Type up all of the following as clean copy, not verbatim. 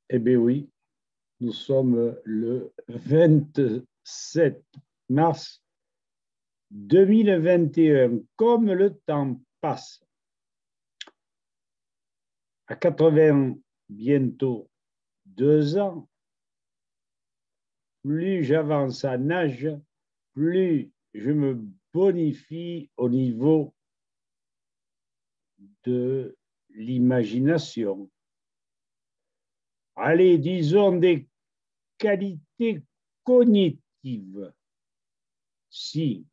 Eh bien oui, nous sommes le 27 mars 2021. Comme le temps passe, à 80 bientôt 2 ans, plus j'avance en âge, plus je me bonifie au niveau de l'imagination. Allez, disons des qualités cognitives. Si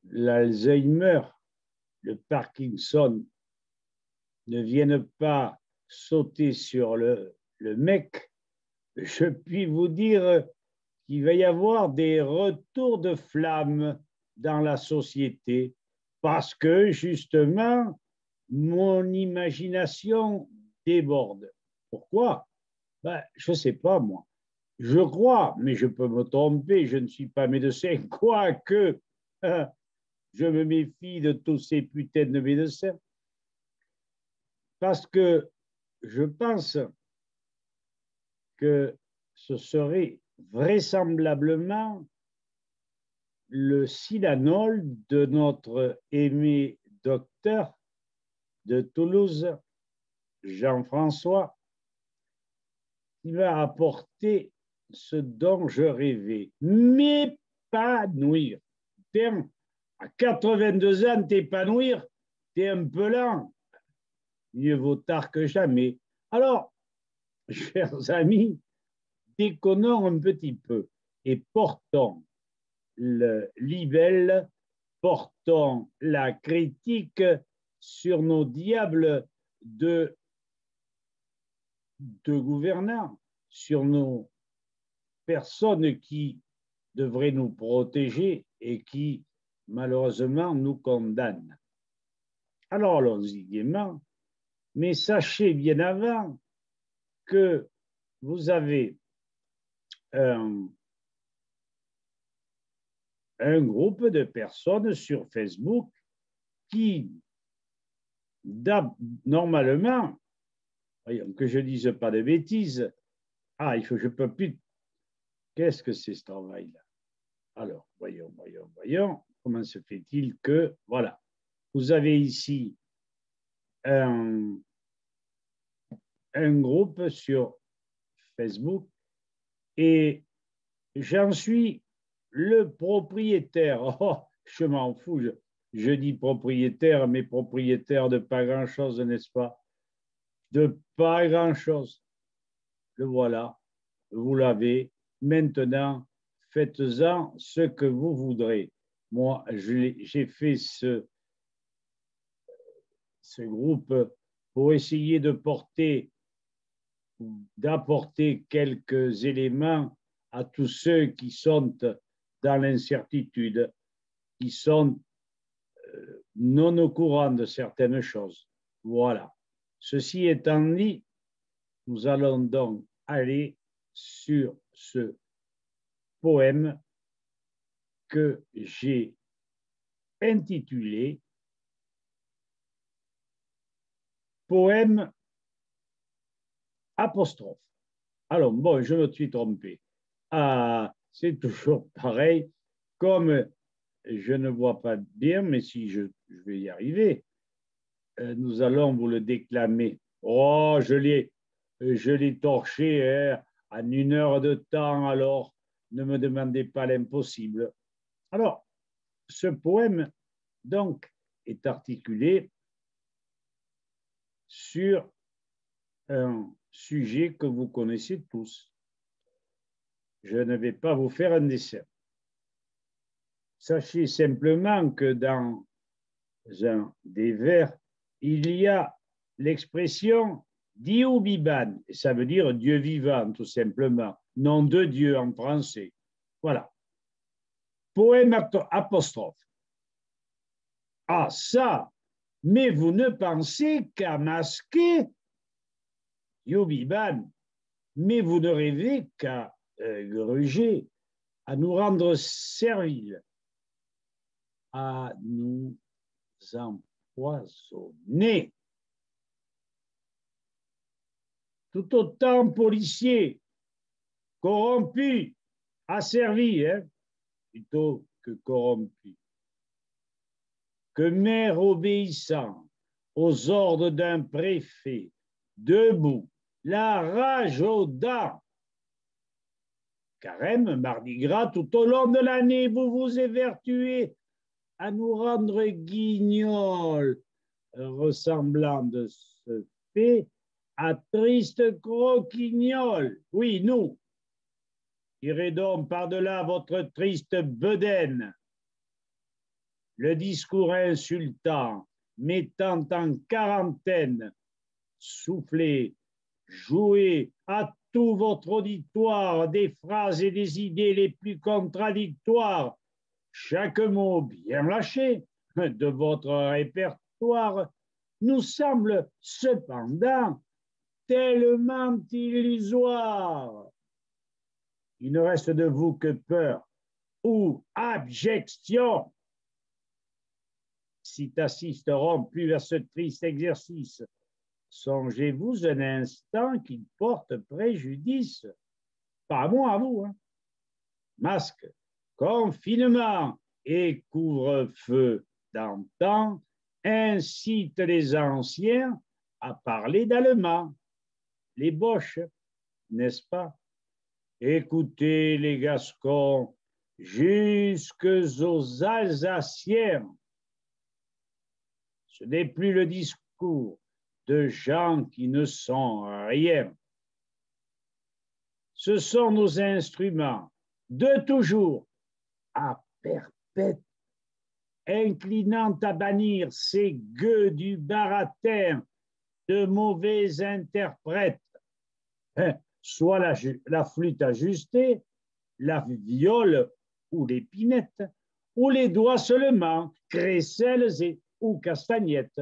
l'Alzheimer, le Parkinson ne viennent pas sauter sur le mec, je puis vous dire qu'il va y avoir des retours de flamme dans la société parce que justement, mon imagination déborde. Pourquoi? Ben, je ne sais pas, moi. Je crois, mais je peux me tromper, je ne suis pas médecin, quoique je me méfie de tous ces putains de médecins, parce que je pense que ce serait vraisemblablement le Silanol de notre aimé docteur de Toulouse, Jean-François, qui va apporter ce dont je rêvais, m'épanouir. Tiens, à 82 ans, t'épanouir, t'es un peu lent. Mieux vaut tard que jamais. Alors, chers amis, déconnons un petit peu et portons le libelle, portons la critique sur nos diables de, de gouvernants, sur nos personnes qui devraient nous protéger et qui, malheureusement, nous condamnent. Alors, allons-y gaiement, mais sachez bien avant que vous avez un, un groupe de personnes sur Facebook qui, normalement, voyons, que je ne dise pas de bêtises, je ne peux plus. Qu'est-ce que c'est ce travail-là? Alors, voyons, comment se fait-il que, voilà, vous avez ici un, un groupe sur Facebook et j'en suis le propriétaire. Oh, je m'en fous, je dis propriétaire, mais propriétaire de pas grand-chose, n'est-ce pas? De pas grand-chose. Le voilà, vous l'avez. Maintenant, faites-en ce que vous voudrez. Moi, j'ai fait ce groupe pour essayer d'apporter quelques éléments à tous ceux qui sont dans l'incertitude, qui sont non au courant de certaines choses. Voilà. Ceci étant dit, nous allons donc aller sur ce poème que j'ai intitulé Poème apostrophe. Alors, bon, je me suis trompé. C'est toujours pareil. Comme je ne vois pas bien, mais si je vais y arriver, nous allons vous le déclamer. Oh, je l'ai torché en 1 heure de temps, alors ne me demandez pas l'impossible. Alors, ce poème, donc, est articulé sur un sujet que vous connaissez tous. Je ne vais pas vous faire un dessin. Sachez simplement que dans un des vers, il y a l'expression Dioubiban, et ça veut dire Dieu vivant, tout simplement, nom de Dieu en français. Voilà. Poème apostrophe. Ah, ça, mais vous ne pensez qu'à masquer Dioubiban, mais vous ne rêvez qu'à gruger, à nous rendre serviles, à nous empoisonner. tout autant policiers, corrompus, asservis, hein, plutôt que corrompus, que maires obéissants aux ordres d'un préfet, debout, la rage aux dents. Carême, Mardi Gras, tout au long de l'année, vous vous évertuez à nous rendre guignols, ressemblant de ce fait à triste croquignol. Oui, nous. Tirez donc par-delà votre triste bedaine. Le discours insultant, mettant en quarantaine, soufflez, jouez à tout votre auditoire des phrases et des idées les plus contradictoires, chaque mot bien lâché de votre répertoire nous semble cependant tellement illusoire. Il ne reste de vous que peur ou abjection. Si t'assisteront plus vers ce triste exercice, songez-vous un instant qu'il porte préjudice. Pas à moi, à vous. Hein. Masque, confinement et couvre-feu d'antan incitent les anciens à parler d'allemand. Les Boches, n'est-ce pas? Écoutez les Gascons jusqu'aux Alsaciens. Ce n'est plus le discours de gens qui ne sont rien. Ce sont nos instruments de toujours à perpète, inclinant à bannir ces gueux du baratin de mauvais interprètes, soit la flûte ajustée, la viole ou l'épinette, ou les doigts seulement, crécelles ou castagnettes,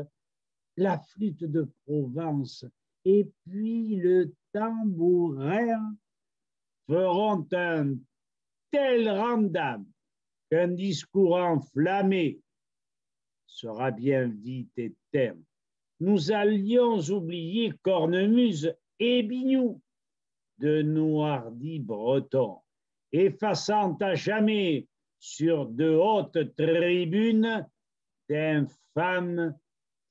la flûte de Provence et puis le tambourin feront un tel rendam qu'un discours enflammé sera bien vite éteint. Nous allions oublier Cornemuse et Bignou, de nous hardis Bretons, effaçant à jamais sur de hautes tribunes d'infâmes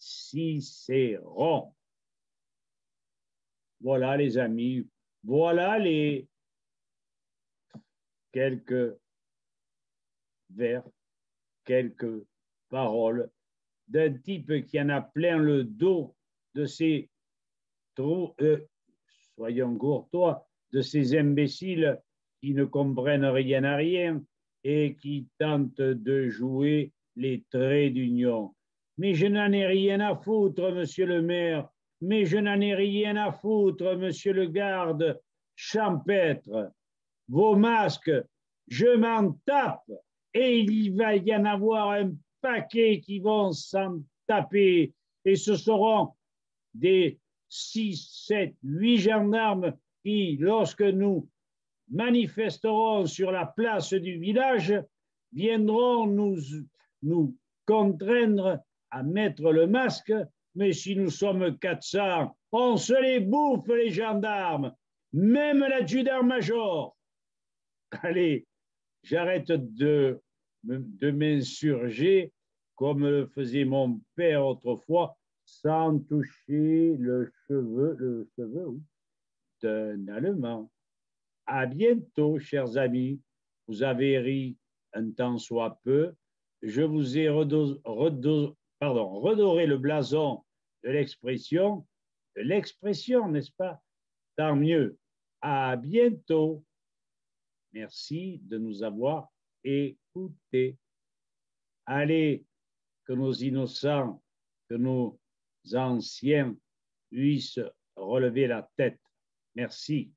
Cicérons. Voilà les amis, voilà les quelques vers, quelques paroles d'un type qui en a plein le dos de ces soyons courtois, de ces imbéciles qui ne comprennent rien à rien et qui tentent de jouer les traits d'union. Mais je n'en ai rien à foutre, monsieur le maire, mais je n'en ai rien à foutre, monsieur le garde champêtre. Vos masques, je m'en tape, et il va y en avoir un paquet qui vont s'en taper, et ce seront des 6, 7, 8 gendarmes qui, lorsque nous manifesterons sur la place du village, viendront nous contraindre à mettre le masque, mais si nous sommes 400, on se les bouffe, les gendarmes, même l'adjudant-major. Allez, j'arrête de m'insurger comme le faisait mon père autrefois, sans toucher le cheveu oui, d'un Allemand. À bientôt, chers amis. Vous avez ri un tant soit peu. Je vous ai redoré le blason de l'expression, n'est-ce pas? Tant mieux. À bientôt. Merci de nous avoir écoutés. Allez, que nos innocents, que nos anciens puissent relever la tête. Merci.